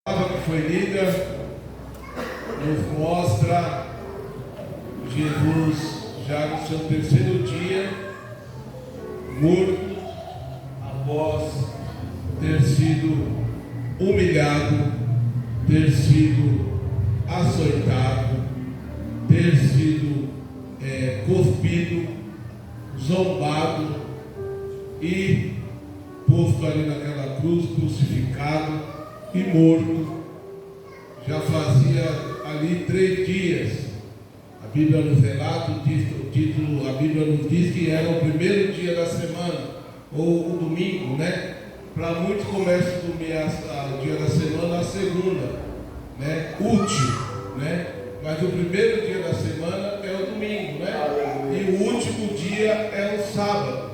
Que foi lida nos mostra Jesus já no seu terceiro dia, morto, após ter sido humilhado, ter sido açoitado, ter sido cuspido, zombado e posto ali naquela cruz, crucificado e morto. Já fazia ali 3 dias. A Bíblia nos relata, a Bíblia nos diz que era o primeiro dia da semana, ou o domingo, né? Para muitos começa o dia da semana, a segunda, né? Útil, né? Mas o primeiro dia da semana é o domingo, né? E o último dia é o sábado.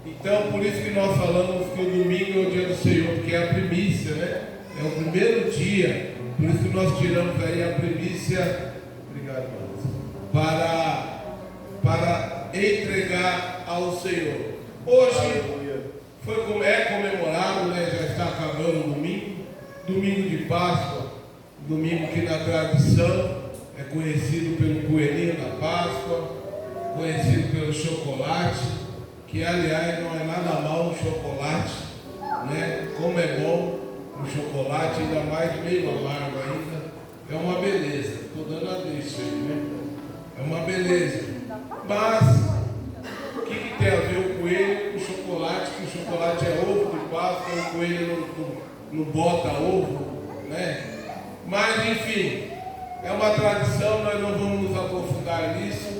Então, por isso que nós falamos que o domingo é o dia do Senhor, porque é a primícia, né? É o primeiro dia. Por isso que nós tiramos aí a primícia, obrigado, para entregar ao Senhor. Hoje é comemorado, né? Já está acabando o domingo de Páscoa, domingo que na tradição é conhecido pelo coelhinho da Páscoa, conhecido pelo chocolate, que aliás não é nada mal um chocolate, né? Como é bom um chocolate, ainda mais meio amargo ainda, é uma beleza. Estou dando a deixa aí, né? É uma beleza. Mas o que tem a ver o coelho com o chocolate? Que o chocolate é ovo de Páscoa, o coelho não bota ovo, né? Mas enfim, é uma tradição, nós não vamos nos aprofundar nisso,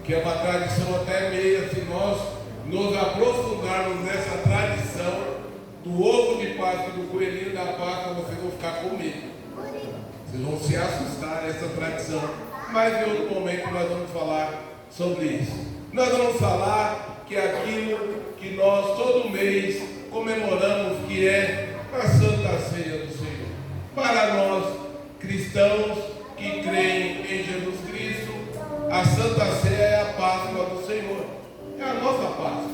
que é uma tradição até meia, se nós nos aprofundarmos nessa tradição do ovo de Páscoa, do coelhinho da Páscoa, vocês vão ficar com medo. Vocês vão se assustar nessa tradição. Mas em outro momento nós vamos falar sobre isso. Nós vamos falar que aquilo que nós todo mês comemoramos, que é a Santa Ceia do Senhor. Para nós, cristãos que creem em Jesus Cristo, a Santa Ceia é a Páscoa do Senhor. É a nossa Páscoa.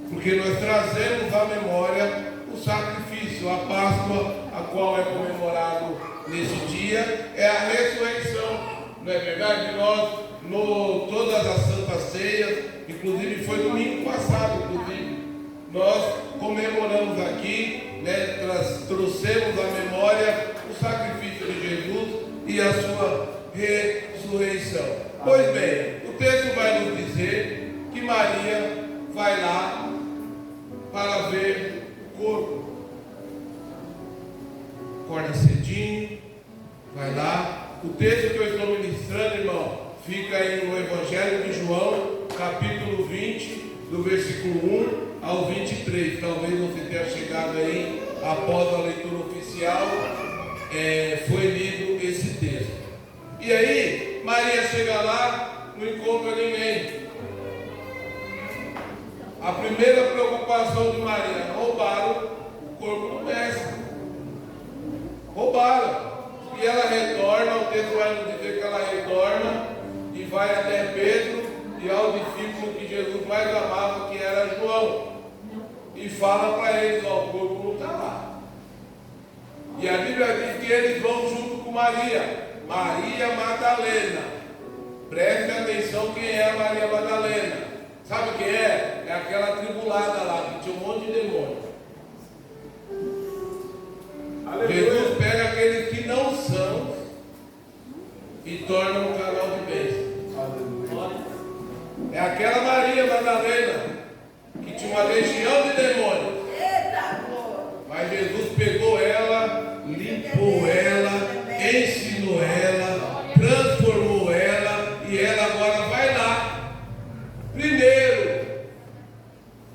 Porque nós trazemos à memória o sacrifício, a Páscoa, a qual é comemorado nesse dia, é a ressurreição. Não é verdade? Nós, todas as santas ceias, inclusive foi domingo passado, nós comemoramos aqui, né, trouxemos à memória o sacrifício de Jesus e a sua ressurreição. Pois bem, o texto vai nos dizer que Maria vai lá para ver o corpo. Acorda cedinho, vai lá. O texto que eu estou ministrando, irmão, fica aí no Evangelho de João, capítulo 20, do versículo 1 ao 23. Talvez você tenha chegado aí após a leitura oficial, foi lido esse texto. E aí, Maria chega lá, não encontra ninguém. A primeira preocupação de Maria: roubaram o corpo do mestre. Roubaram. E ela retorna, o texto vai nos dizer que ela retorna e vai até Pedro e ao discípulo que Jesus mais amava, que era João, e fala para eles: ó, o corpo não está lá. E a Bíblia diz que eles vão junto com Maria Madalena. Preste atenção quem é a Maria Madalena. Sabe quem é? É aquela tribulada lá, que tinha um monte de demônio. Jesus pega aqueles que não são e torna um canal de bênção. É aquela Maria Madalena que tinha uma legião de demônios. Mas Jesus pegou ela, limpou ela, ensinou ela, transformou ela, e ela agora vai lá primeiro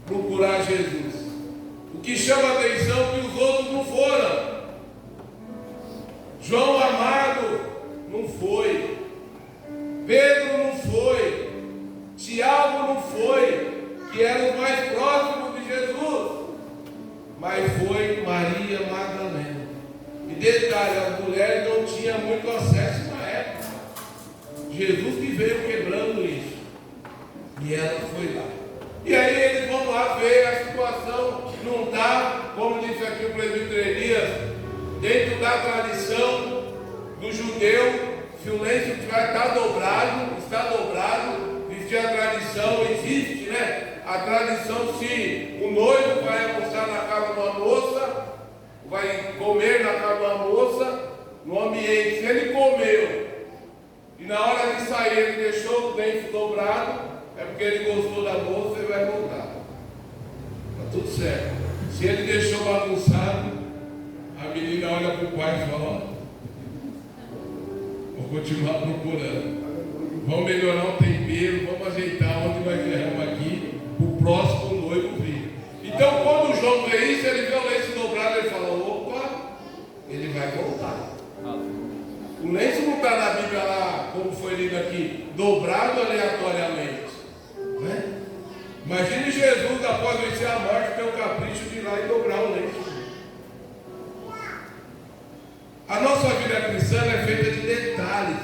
procurar Jesus. O que chama a atenção é que os outros não foram. João amado não foi, Pedro não foi, Tiago não foi, que eram os mais próximos de Jesus, mas foi Maria Madalena. E detalhe, as mulheres não tinham muito acesso na época. Jesus que veio quebrando isso, e ela foi lá. E aí eles vão lá ver, a situação não está, como disse aqui o presbítero Elias, dentro da tradição do judeu, se o lenço está dobrado, existe a tradição, existe, né? A tradição, se o noivo vai almoçar na casa de uma moça, vai comer na casa de uma moça, no ambiente, se ele comeu e na hora de sair ele deixou o lenço dobrado, é porque ele gostou da moça e vai voltar. Está tudo certo. Se ele deixou bagunçado, a menina olha para o pai e fala: ó, vou continuar procurando. Vamos melhorar o tempero, vamos ajeitar onde vai derramar aqui, o próximo noivo vir. Então, quando o João vê isso, ele vê o lenço dobrado, ele fala: opa, ele vai voltar. O lenço não está na Bíblia lá, como foi lido aqui, dobrado aleatoriamente, né? Imagine Jesus, após vencer a morte, ter o capricho de ir lá e dobrar o lenço. A nossa vida cristã é feita de detalhes.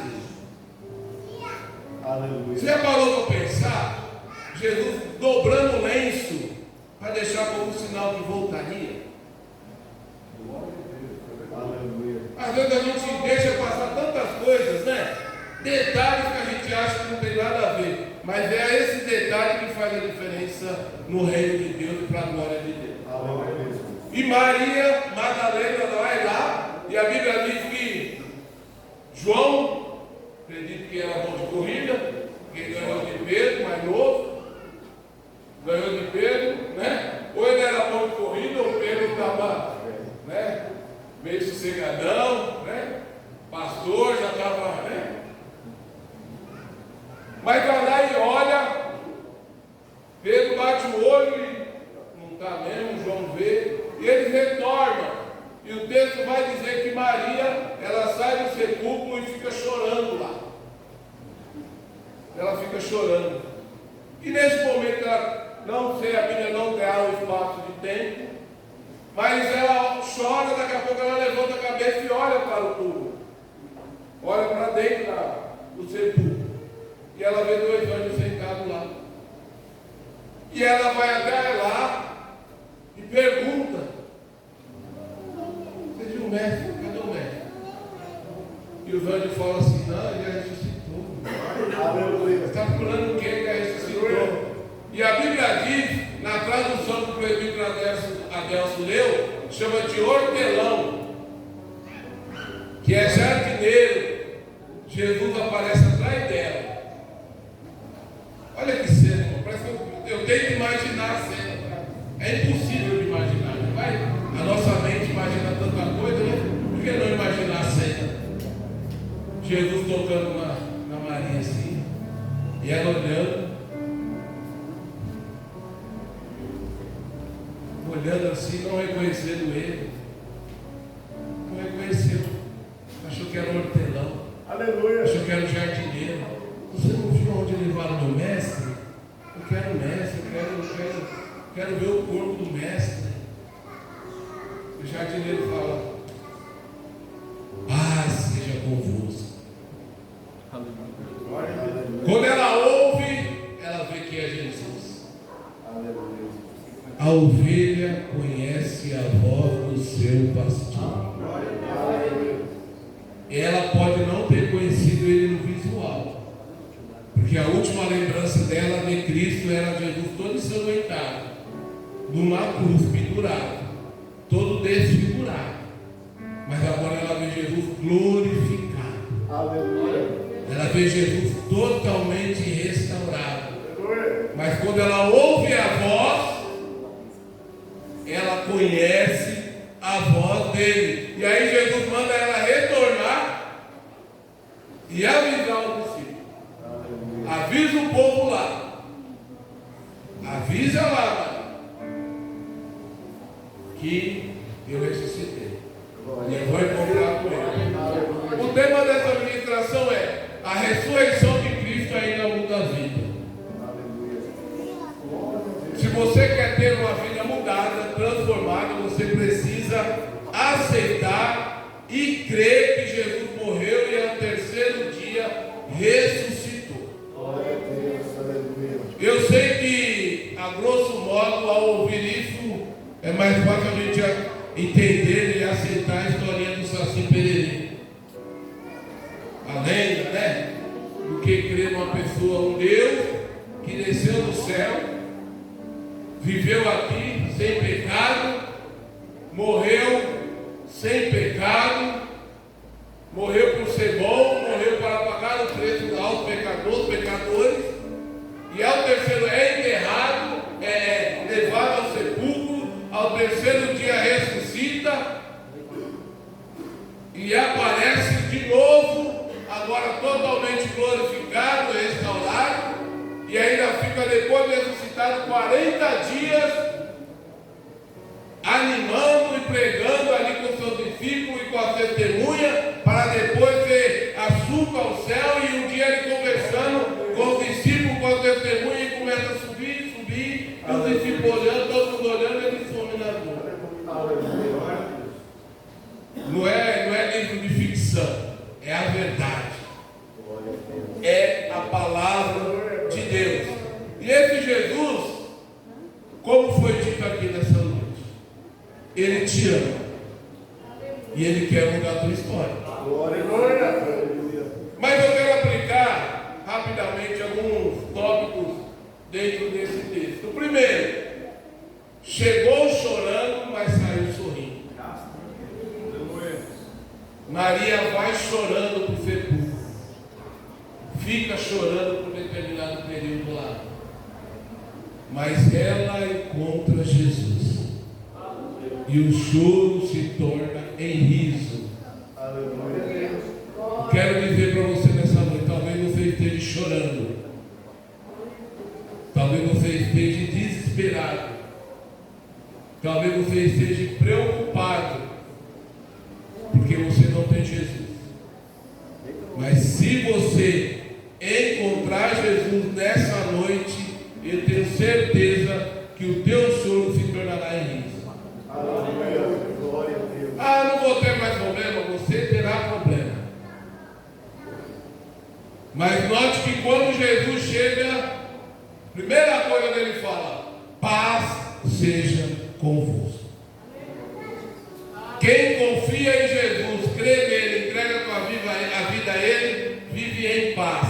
Aleluia. Você já parou para pensar? Jesus dobrando o lenço para deixar como sinal que voltaria. Aleluia. Às vezes a gente deixa passar tantas coisas, né? Detalhes que a gente acha que não tem nada a ver. Mas é esse detalhe que faz a diferença no reino de Deus e para a glória de Deus. Aleluia. E Maria Madalena vai lá, e a Bíblia diz que João, acredito que era bom de corrida, que ganhou de Pedro, mais novo, ganhou de Pedro, né? Ou ele era bom de corrida, ou Pedro estava, né, meio sossegadão, né? Pastor já estava, né? Mas vai lá e olha, Pedro bate o olho e não está mesmo, João vê, e eles retornam. E o texto vai dizer que Maria, ela sai do sepulcro e fica chorando lá. Ela fica chorando. E nesse momento ela, não sei, a Bíblia não dá o espaço de tempo, mas ela chora, daqui a pouco ela levanta a cabeça e olha para o túmulo. Olha para dentro do sepulcro. E ela vê dois anjos sentados lá. E ela vai até lá e pergunta: você viu o mestre? Cadê o mestre? E os anjos falam assim: não, ele já ressuscitou. Aleluia. Você está procurando quem já ressuscitou? E a Bíblia diz, na tradução que o presbítero Adelso leu, chama de hortelão, que é jardineiro. Jesus aparece atrás dela. Olha que cena, parece que eu tenho que imaginar a cena. É impossível de imaginar, não vai? A nossa mente imagina tanta coisa, né? Por que não imaginar a cena? Jesus tocando na Maria assim, e ela olhando assim, não reconhecendo ele. Não reconheceu. Achou que era um hortelão. Aleluia. Achou que era um jardineiro. Você não viu onde levaram o mestre? Eu quero o mestre, eu quero ver o corpo do mestre. O jardineiro fala: paz seja convosco. Quando ela ouve, ela vê que é Jesus. A ovelha conhece a voz do seu pastor. Ela pode não ter conhecido ele no visual, porque a última lembrança dela de Cristo era Jesus todo ensanguentado, numa cruz pendurado, todo desfigurado. Mas agora ela vê Jesus glorificado. Aleluia. Ela vê Jesus totalmente restaurado. Aleluia. Mas quando ela ouve a voz, ela conhece a voz dele. E aí Jesus manda ela retornar e avisar o discípulo. Avisa o povo lá. Avisa lá, que eu ressuscitei. E eu vou encontrar com ele. O tema dessa ministração é: a ressurreição de Cristo ainda muda a vida. Se você quer ter uma vida mudada, transformada, você precisa aceitar e crer que Jesus morreu e ao terceiro dia ressuscitou. Eu sei que, a grosso modo, ao ouvir isso, é mais fácil a gente entender e aceitar a historinha uma pessoa, um Deus que desceu do céu, viveu aqui sem pecado, morreu sem pecado, morreu por ser bom, morreu para pagar o preço aos pecadores, e ao terceiro é enterrado, é levado ao sepulcro, ao terceiro dia ressuscita e aparece de novo, agora totalmente glorificado, restaurado, e ainda fica depois de ressuscitado 40 dias animando e pregando ali com seus discípulos e com a testemunha, para depois ser assunto ao céu, e um dia ele conversando com os discípulos, com a testemunha, e começa a subir, e os discípulos olhando, todo mundo olhando, ele some na dor. Não é livro de ficção, é a verdade, é a palavra de Deus. E esse Jesus, como foi dito aqui nessa noite, ele te ama e ele quer mudar a tua história. Mas eu quero aplicar rapidamente alguns tópicos dentro desse texto. O primeiro, chegou chorando, mas saiu sorrindo. Maria vai chorando para o sepulcro, fica chorando por determinado período lá, mas ela encontra Jesus e o choro se torna em riso. Eu quero dizer para você nessa noite, talvez você esteja chorando, talvez você esteja desesperado, talvez você esteja preocupado, porque você não tem Jesus. Mas se você encontrar Jesus nessa noite, eu tenho certeza que o teu choro se tornará em riso. Ah, não vou ter mais problema. Você terá problema. Mas note que quando Jesus chega, a primeira coisa que ele fala: paz seja convosco. Quem confia em Jesus, crê nele, entrega a vida a ele, vive em paz.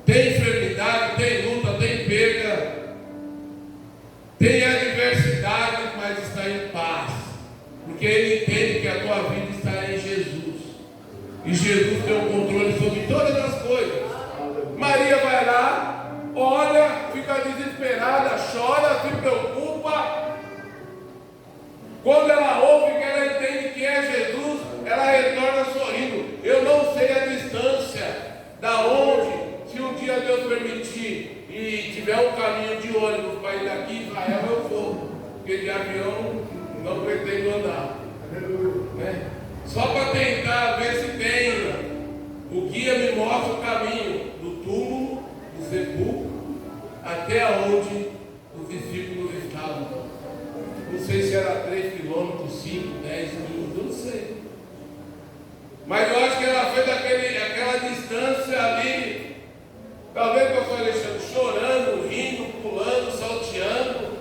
Tem enfermidade, tem luta, tem perda, tem adversidade, mas está em paz, porque ele entende que a tua vida está em Jesus, e Jesus tem o controle sobre todas as coisas. Maria vai lá, olha, fica desesperada, chora, se preocupa. Quando ela ouve que ela entende que é Jesus, ela retorna sorrindo. Eu não sei a distância da onde, se um dia Deus permitir e tiver um caminho de ônibus para ir daqui a Israel, eu vou, porque de avião não pretendo andar, né? Só para tentar ver se tem. O guia me mostra o caminho do túmulo, do sepulcro, até onde os discípulos estavam. Não sei se era 3 quilômetros, 5, 10 minutos, não sei. Mas eu acho que ela fez aquela distância ali, talvez o pastor Alexandre chorando, rindo, pulando, salteando.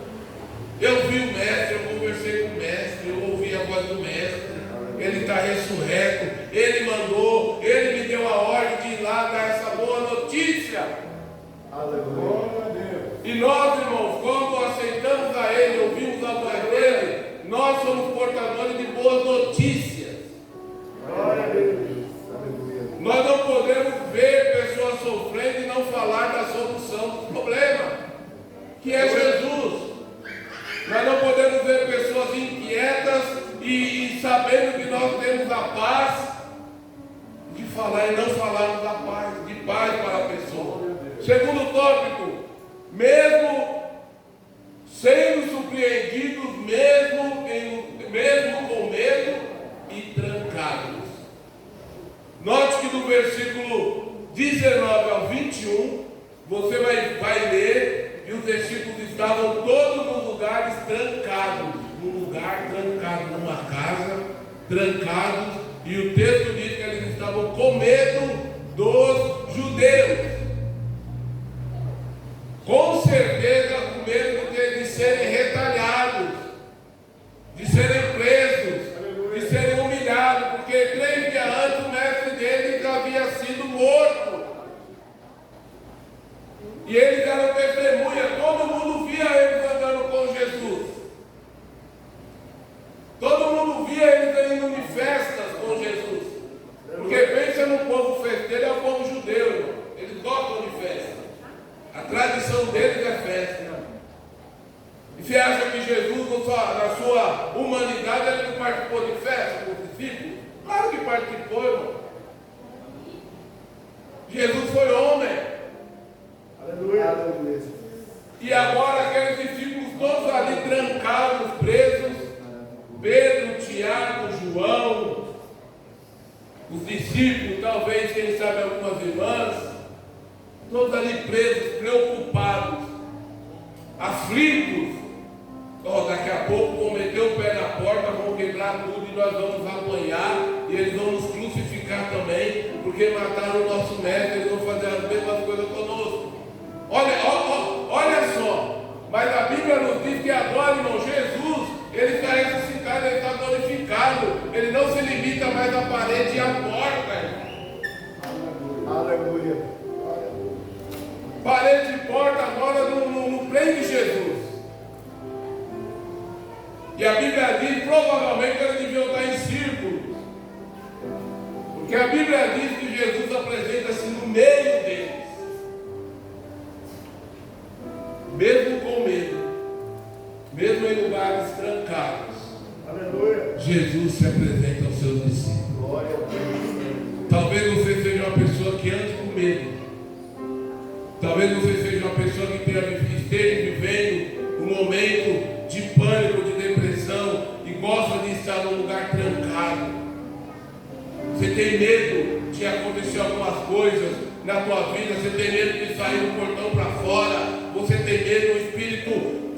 Eu vi o mestre, eu conversei com o mestre, eu ouvi a voz do mestre. Ele está ressurreto, ele mandou, ele me deu a ordem de ir lá dar essa boa notícia. Aleluia. E nós, irmãos, quando aceitamos a ele, ouvimos a voz dele, nós somos portadores de boas notícias. Glória a Deus. Nós não podemos ver pessoas sofrendo e não falar da solução do problema, que é Jesus. Nós não podemos ver pessoas inquietas e sabendo que nós temos a paz, de falar e não falarmos da paz, de paz para a pessoa. Segundo tópico, mesmo sendo surpreendidos, mesmo com medo e trancados. Note que do versículo 19 ao 21, você vai ler que os discípulos estavam todos nos lugares trancados, num lugar trancado, numa casa, trancados, e o texto diz que eles estavam com medo dos judeus. Com certeza com medo de serem retalhados, de serem presos, de serem humilhados, porque 3 dias antes o mestre deles havia sido morto. via eles indo em festas com Jesus. Porque pensa no povo festeiro, é o povo judeu, irmão. Eles gostam de festa. A tradição deles é festa. E você acha que Jesus, na sua humanidade, ele não participou de festa com os discípulos? Claro que participou, irmão. Jesus foi homem. Aleluia, aleluia. E agora aqueles discípulos todos ali trancados, presos, Pedro, Tiago, João, os discípulos, talvez, quem sabe, algumas irmãs, todos ali presos, preocupados, aflitos. Daqui a pouco vão meter o pé na porta, vão quebrar tudo e nós vamos apanhar e eles vão nos crucificar também, porque mataram o nosso mestre, eles vão fazer as mesmas coisas conosco. Olha só, mas a Bíblia nos diz que agora, irmão, Jesus, ele está ressuscitado, ele está glorificado, ele não se limita mais à parede e à porta, irmão. Aleluia. Parede e porta agora não prende Jesus. E a Bíblia diz, provavelmente, eles deviam estar em círculos. Porque a Bíblia diz que Jesus apresenta-se no meio deles. Mesmo com medo, mesmo em lugares trancados, Aleluia. Jesus se apresenta aos seus discípulos. Glória a Deus. Talvez você seja uma pessoa que ande com medo. Talvez você seja uma pessoa que esteja vivendo um momento de pânico, de depressão e gosta de estar num lugar trancado. Você tem medo de acontecer algumas coisas na tua vida, você tem medo de sair do portão para fora, você tem medo, o Espírito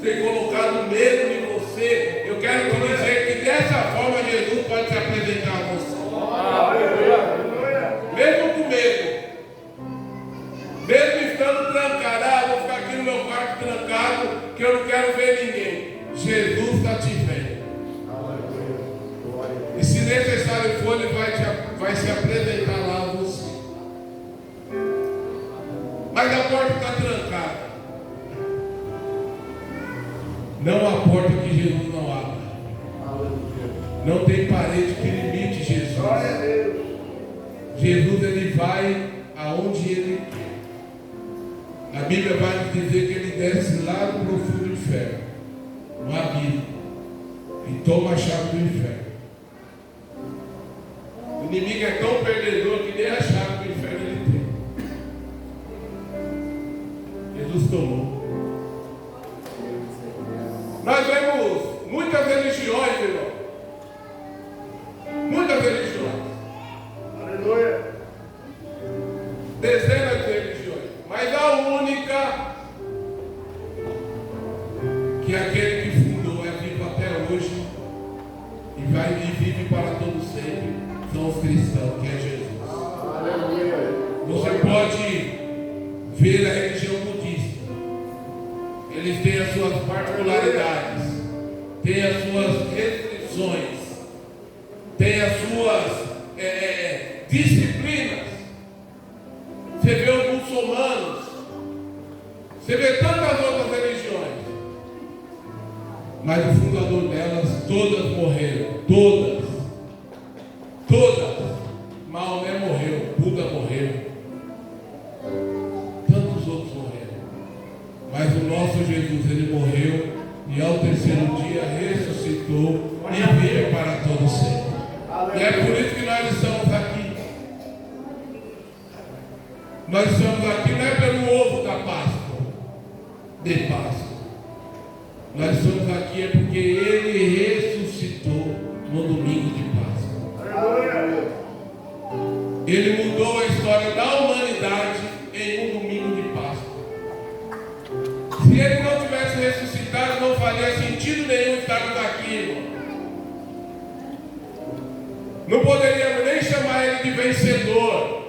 tem colocado medo em você. Eu quero te dizer que dessa forma Jesus pode se apresentar a você. Mesmo com medo, mesmo estando trancado, vou ficar aqui no meu quarto trancado, que eu não quero ver ninguém. Jesus está te vendo. E se necessário for, ele vai se apresentar lá a você. Mas a porta está trancada. Não há porta que Jesus não abra. Não tem parede que limite Jesus. Jesus, ele vai aonde ele quer. A Bíblia vai nos dizer que ele desce lá no profundo inferno, no abismo, e toma a chave do inferno. O inimigo é tão perdedor que nem a chave do inferno ele tem. Jesus tomou. Nós vemos muitas religiões, irmão. Muitas religiões. Aleluia. Dezenas de religiões. Mas a única que aquele que fundou é vivo até hoje e vive para todo sempre são os cristãos, que é Jesus. Aleluia. Você pode ver a religião budista. Eles têm as suas particularidades, têm as suas restrições, têm as suas disciplinas. Você vê os muçulmanos, você vê tantas outras religiões, mas o fundador delas, todas morreram, todas. Maomé morreu, Buda morreu, tantos outros morreram, mas o nosso Jesus, ele morreu e ao terceiro dia ressuscitou e vive para todo sempre. E é por isso que nós estamos aqui. Nós estamos aqui não é pelo ovo da Páscoa, de Páscoa. Nós estamos aqui é porque ele ressuscitou no domingo de Páscoa. Ele mudou a história da humanidade em um domingo de Páscoa. Se ele não tivesse ressuscitado, não faria sentido nenhum estarmos aqui, irmão. Não poderíamos nem chamar ele de vencedor.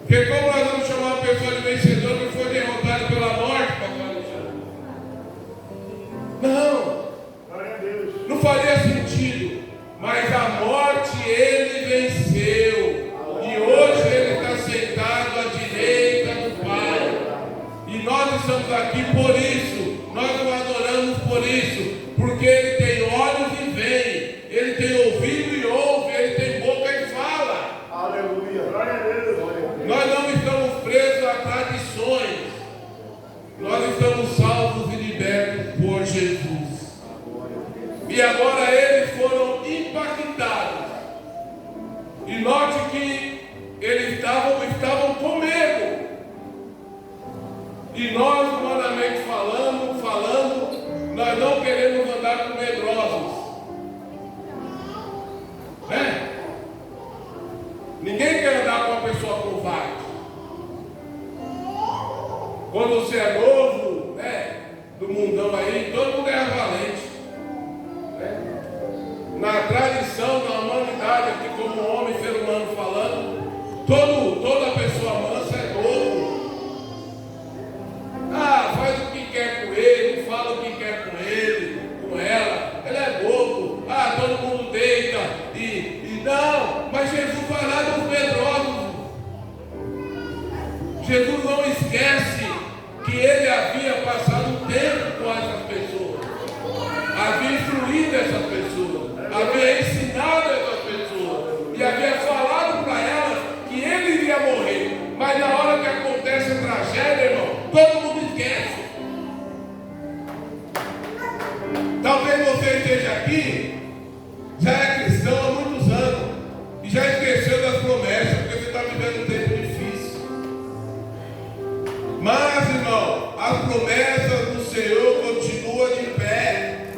Porque como nós vamos chamar uma pessoa de vencedor que foi derrotada pela morte, pastor Alexandre? Não faria sentido. Mas a morte ele venceu. E hoje ele está sentado à direita do Pai. E nós estamos aqui por isso. Nós o adoramos por isso. Porque ele tem olhos e vem. ele tem ouvido e ouve, ele tem boca e fala. Aleluia. Glória a Deus. Nós não estamos presos a tradições. Nós estamos salvos e libertos por Jesus. E agora eles foram impactados. E note que eles estavam com medo. E nós, humanamente falando, nós não queremos andar com medrosos. Né? Ninguém quer andar com uma pessoa covarde. Quando você é novo, né, do mundão aí, todo mundo é valente. Né? Na tradição, na humanidade, aqui como homem, ser humano falando, toda pessoa mansa é bobo. Faz o que quer com ele, fala o que quer com ele, com ela, ele é bobo. Todo mundo deita e não, mas Jesus vai lá dos medrosos. Jesus não esquece que ele havia passado um tempo com essas pessoas, havia instruído essas pessoas, havia ensinado essas pessoas e havia falado para elas que ele iria morrer. Mas na hora que acontece a tragédia, irmão, todo mundo esquece. Talvez você esteja aqui, já é cristão há muitos anos e já esqueceu das promessas, porque você está vivendo um tempo difícil. Mas, irmão, as promessas do Senhor continuam de pé.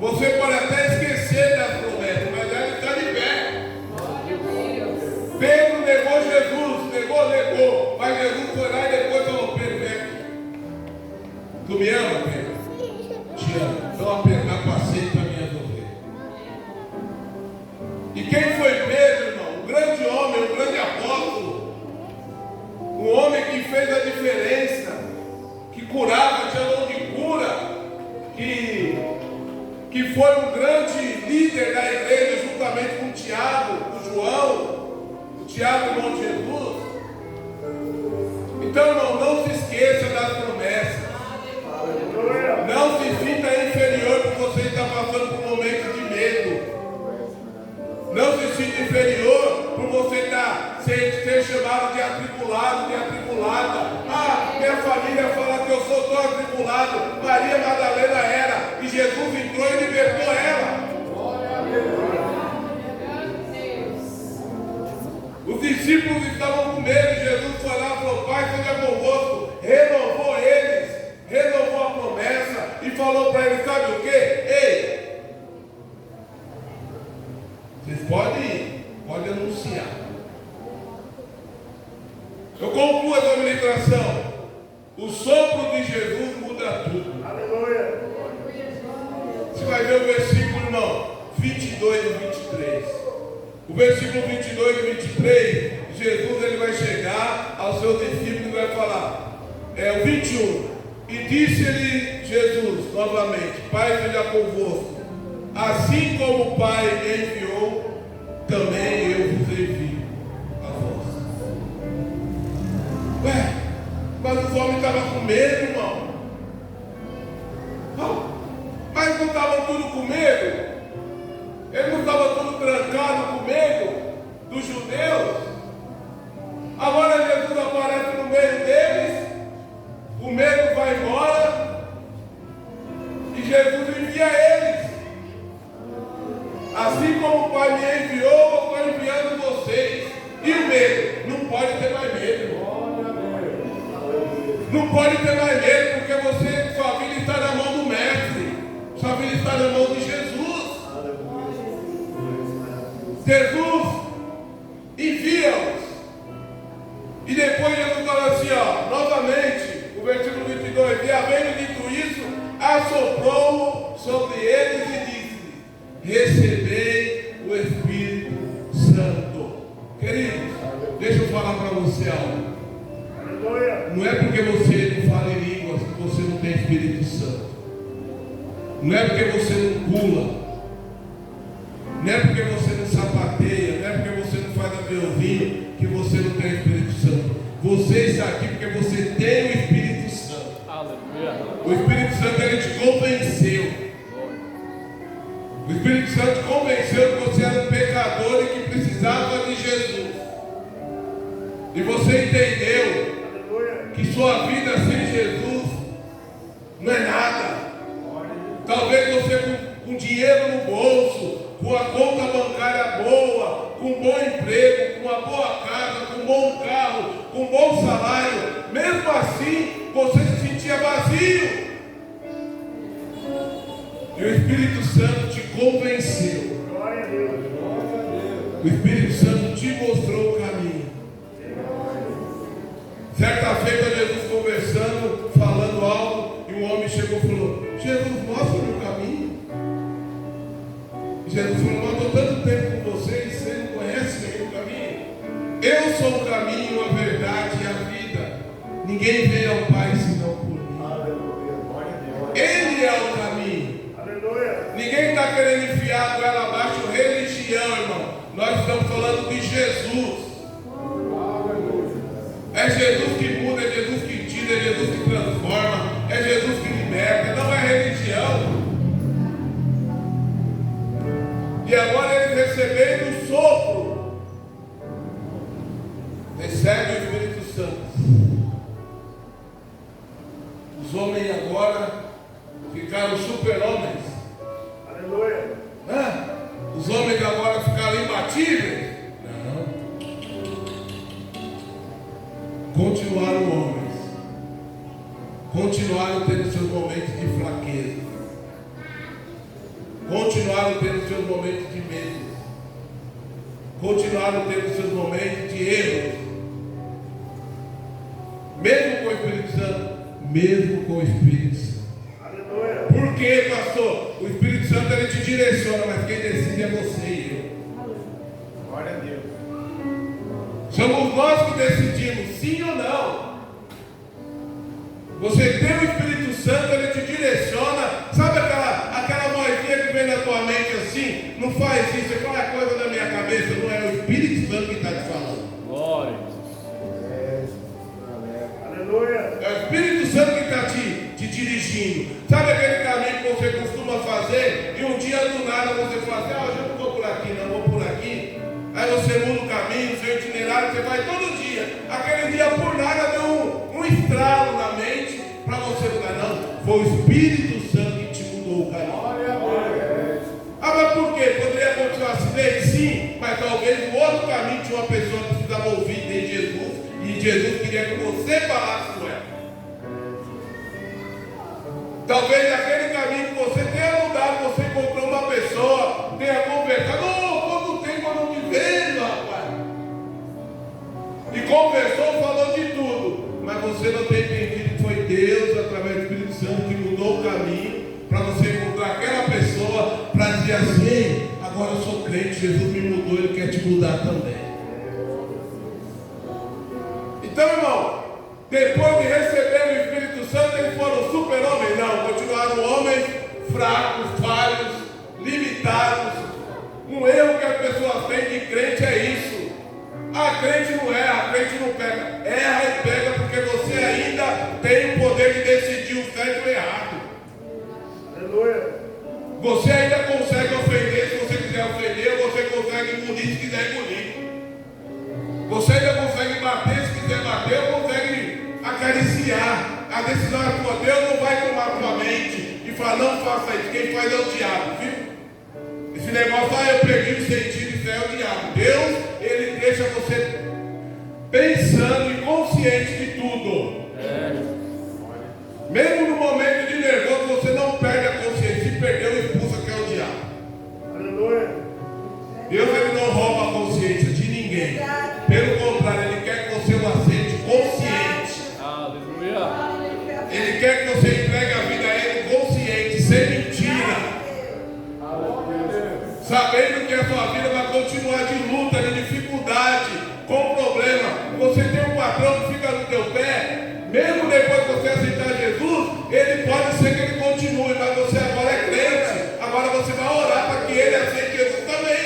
Você pode até esquecer das promessas, mas ela está de pé. Pedro negou Jesus, negou, mas Jesus foi lá e depois falou: Pedro, vem aqui. Tu me ama, Pedro? Te amo. Então apacenta as minhas ovelhas. E quem foi Pedro, irmão? Um grande homem, um grande apóstolo. Um homem que fez a diferença, que curava, tinha dom de cura, que foi um grande líder da igreja, juntamente com Tiago, com João, o Tiago, irmão de Jesus. Então, irmão, não se esqueça das promessas. Não se sinta inferior por você estar passando por momentos de medo. Não se sinta inferior por você ser chamado de atribulado, de atribulada. Minha família fala que eu sou tão atribulado. Maria Madalena era, e Jesus entrou e libertou ela. Os discípulos estavam com medo. Jesus foi lá e falou: Pai, seja convosco. Renovou eles, renovou a promessa e falou para eles: sabe o que? Ei, vocês podem anunciar. Eu concluo essa ministração. O sopro de Jesus muda tudo. Aleluia. Você vai ver o versículo, irmão, 22 e 23. O versículo 22 e 23, Jesus ele vai chegar aos seus discípulos e vai falar. O 21. E disse-lhe Jesus novamente: Pai seja convosco. Assim como o Pai me enviou, também eu vos envio a vós. Mas os homens estavam com medo, irmão. Mas não estavam tudo com medo? Eles não estavam todos trancados com medo dos judeus? Agora Jesus aparece no meio deles, o medo vai embora e Jesus envia eles. Assim como o Pai me enviou, eu estou enviando vocês. E o medo? Não pode ter mais medo, irmão. Não pode ter mais medo, porque sua vida está na mão do Mestre, sua vida está na mão de Jesus. Jesus envia-os. E depois Jesus fala assim, novamente, o versículo 22, e havendo dito isso, assoprou sobre eles e disse: recebei o Espírito Santo. Queridos, deixa eu falar para você algo. Não é porque você não fala em línguas que você não tem Espírito Santo. Não é porque você não pula. Não é porque você não sapateia. Não é porque você não faz aviãozinho que você não tem Espírito Santo. Você está aqui porque você tem o Espírito Santo. Aleluia. O Espírito Santo ele te convenceu. O Espírito Espírito Santo convenceu que você era um pecador e que precisava de Jesus. E você entendeu que sua vida sem Jesus não é nada. Talvez você com dinheiro no bolso, com a conta bancária boa, com um bom emprego, com uma boa casa, com um bom carro, com um bom salário, mesmo assim você se sentia vazio. E o Espírito Santo te convenceu. Glória a Deus. O Espírito Santo te mostrou o caminho. Certa feita, Jesus conversando, falando algo, e um homem chegou e falou: Jesus, mostra-me o caminho. E Jesus falou: mas estou tanto tempo com vocês, você não conhece o caminho? Eu sou o caminho, a verdade e a vida. Ninguém vem ao Pai senão por mim. Aleluia. Glória a Deus. Ele é o caminho. Aleluia. Ninguém está querendo enfiar a goela abaixo religião, irmão. Nós estamos falando de Jesus. É Jesus que muda, é Jesus que tira, é Jesus que transforma, é Jesus que liberta, não é religião. E agora eles recebendo o sopro, recebe o Espírito Santo. Os homens agora ficaram super-homens. Aleluia. Os homens agora ficaram imbatíveis. Não. Continuaram homens. Continuaram tendo seus momentos de fraqueza. Continuaram tendo seus momentos de medo. Continuaram tendo seus momentos de erros. Mesmo com o Espírito Santo. Mesmo com o Espírito Santo. Aleluia. Por quê, pastor? O Espírito Santo ele te direciona, mas quem decide é você e eu. Glória a Deus. Somos nós que decidimos, sim ou não. Você tem o Espírito Santo, ele te direciona. Sabe aquela vozinha que vem na tua mente assim? Não faz isso, é qualquer coisa da minha cabeça. Não é o Espírito Santo que está te falando. Glória. Aleluia. É o Espírito Santo que está te dirigindo. Sabe aquele caminho que você costuma fazer e um dia do nada você fala assim: hoje eu não vou por aqui, não vou por aqui. Aí você muda o caminho, o seu itinerário, você vai todo dia. Aquele dia por nada deu um estralo na mente para você mudar. Não, foi o Espírito Santo que te mudou o caminho. Glória a Deus. Ah, mas por quê? Poderia acontecer um acidente? Sim, mas talvez no outro caminho tinha uma pessoa que precisava ouvir de Jesus e Jesus queria que você falasse com ela. Talvez naquele caminho que você tenha mudado, você encontrou uma pessoa, tenha conversado. Quanto tempo eu não te vejo, rapaz? E conversou, falou de tudo. Mas você não tem entendido que foi Deus, através do Espírito Santo, que mudou o caminho para você encontrar aquela pessoa para dizer assim: ei, agora eu sou crente, Jesus me mudou, Ele quer te mudar também. Então, irmão, depois de receber o Espírito Santo, eles foram super-homens? Não, continuaram homens fracos, falhos, limitados. Um erro que as pessoas têm de crente é isso. A crente não erra, a crente não pega. Erra e pega porque você ainda tem o poder de decidir o certo e o errado. Aleluia. Você ainda consegue ofender se você quiser ofender, você consegue engolir se quiser engolir. Você ainda consegue bater se quiser bater, ou consegue acariciar. A decisão é tua. Deus não vai tomar tua mente e falar: não faça isso. Quem faz é o diabo, viu? Esse negócio, eu perdi o sentido, isso é o diabo. Deus, ele deixa você pensando e consciente de tudo. Mesmo no momento de nervoso, você não perde a consciência. Se perdeu, expulsa, que é o diabo. Aleluia. Deus, ele não rouba a consciência de ninguém. Pelo contrário, ele quer que você o aceite consciente. Aleluia. Ele quer que você entregue a vida a ele consciente, sem mentira. Sabendo que a sua vida vai continuar de luta, de dificuldade, com problema. Você tem um patrão que fica no teu pé. Mesmo depois que você aceitar Jesus, ele pode ser que ele continue, mas você agora é crente. Agora você vai orar para que ele aceite Jesus também.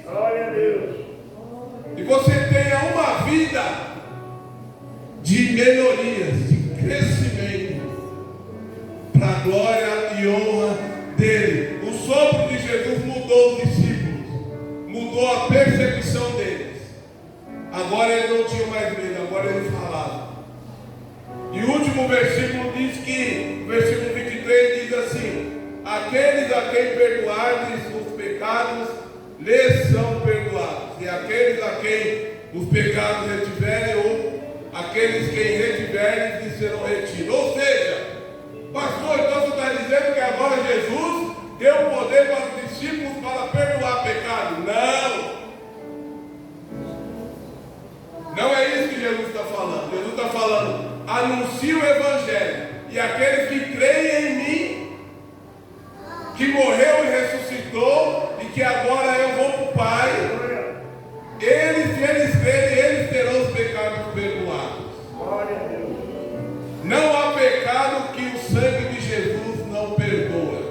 Glória a Deus. E você tenha uma vida de melhorias, de crescimento, para a glória e honra dele. O sopro de Jesus mudou mudou a percepção deles. Agora ele não tinha mais medo, agora ele falava. E o último versículo diz que, versículo 23 diz assim: aqueles a quem perdoardes os pecados, lhes são perdoados. E aqueles a quem os pecados retiverem, ou aqueles quem retiverem, lhes serão retidos. Ou seja, pastor, então você está dizendo que agora Jesus deu poder para os discípulos para perdoar pecado? Não! Não é isso que Jesus está falando. Jesus está falando: anuncie o Evangelho, e aqueles que creem em mim, que morreu e ressuscitou, e que agora eu vou para o Pai, eles, se eles crerem, eles terão os pecados perdoados. Glória a Deus. Não há pecado que o sangue de Jesus não perdoa.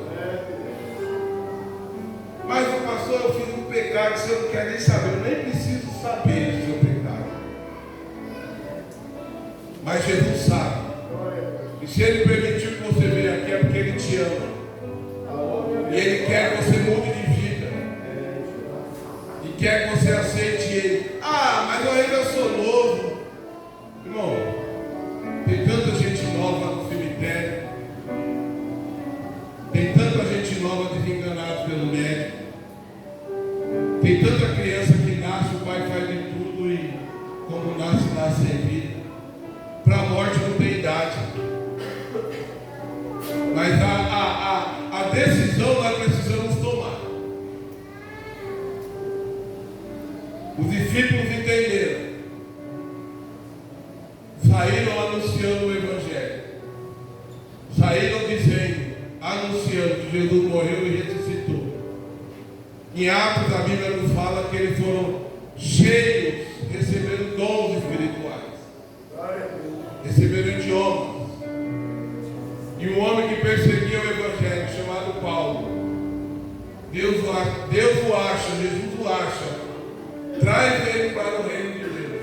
Mas o pastor, eu fiz um pecado, você não quer nem saber, eu nem preciso saber do seu pecado. Mas Jesus sabe. E se Ele permitiu que você venha aqui, é porque Ele te ama. E Ele quer que você mude de vida. E quer que você aceite Ele. Ah, mas eu ainda sou novo. Irmão, tem tanta gente nova no cemitério. Tem tanta gente nova desenganada pelo médico. Tem tanta criança que nasce, o pai faz de tudo e quando nasce, nasce sem vida. Para a morte não tem idade. Mas a decisão nós precisamos tomar. Os discípulos entenderam. Saíram anunciando o Evangelho. Saíram dizendo, anunciando que Jesus morreu e ressuscitou. Em Atos a Bíblia nos fala que eles foram cheios, receberam dons espirituais. Receberam idiomas. E um homem que perseguia o Evangelho, chamado Paulo, Deus o acha, Jesus o acha, traz ele para o reino de Deus.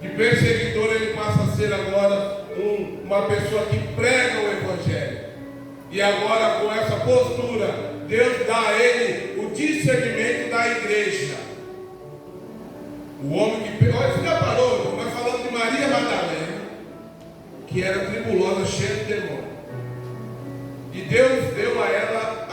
De perseguidor ele passa a ser agora uma pessoa que prega o Evangelho. E agora, com essa postura, Deus dá a ele o discernimento da igreja. O homem que... Olha, você já parou, irmão? Nós falamos de Maria Madalena, que era tribulosa, cheia de demônio. E Deus deu a ela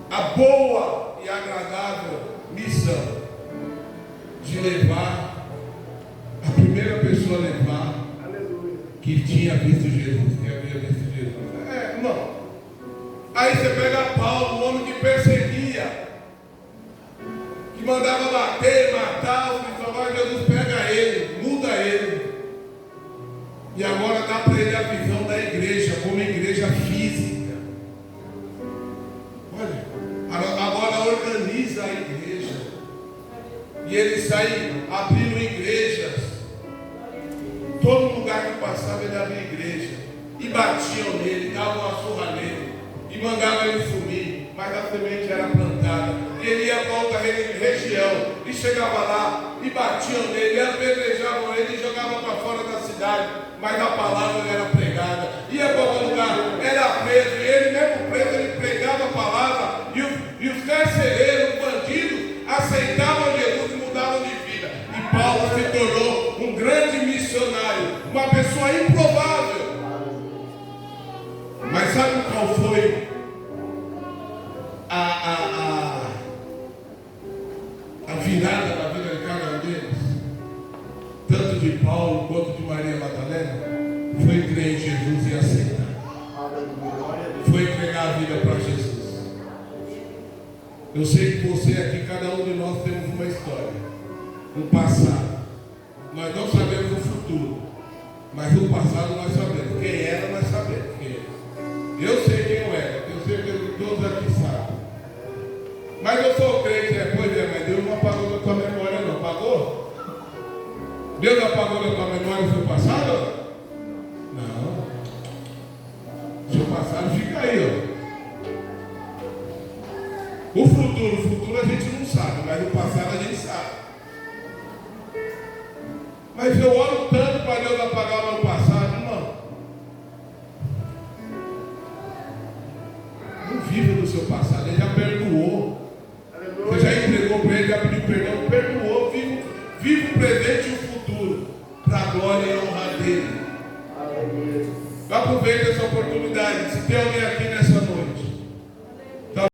a boa e agradável missão de levar, a primeira pessoa a levar, que tinha visto Jesus, que havia visto Jesus. Irmão. Aí você pega Paulo, um homem que perseguia, que mandava bater, matar, os cristãos. Jesus pega ele, muda ele. E agora dá para ele a visão da igreja, como igreja física. Olha, agora organiza a igreja. E ele sai abrindo igrejas. Todo lugar que passava ele abria igreja. E batiam nele, davam uma surra nele. E mandavam ele sumir. Mas a semente era plantada. E ele ia para outra região. E chegava lá e batiam nele, e apedrejavam ele e jogavam para fora da cidade. Mas a palavra era pregada. Ia para outro lugar, era preso. E ele mesmo preso, ele pregava a palavra. E os carcereiros, os bandidos, aceitavam Jesus e mudavam de vida. E Paulo se tornou um grande missionário, uma pessoa improvável. Mas sabe qual foi a virada na vida de cada um deles? Tanto de Paulo quanto de Maria Madalena, foi crer em Jesus e aceitar. Foi entregar a vida para Jesus. Eu sei que você aqui, cada um de nós temos uma história, um passado. Nós não sabemos o futuro, mas o passado nós sabemos. Quem era, nós sabemos quem é. Eu sei quem eu era, eu sei que todos aqui sabem. Mas eu sou crente, pois é, mas Deus não apagou da tua memória, não. Apagou? Deus apagou da tua memória o seu passado? Não. O seu passado fica aí, ó. O futuro a gente não sabe, mas o passado a gente sabe. Mas eu oro tanto para Deus apagar o meu passado, irmão. Não vi. viva do seu passado. Ele já perdoou. Você já entregou para ele, já pediu perdão, perdoou. Viva o presente e o futuro, para a glória e a honra dele. Aproveita essa oportunidade. Se tem alguém aqui nessa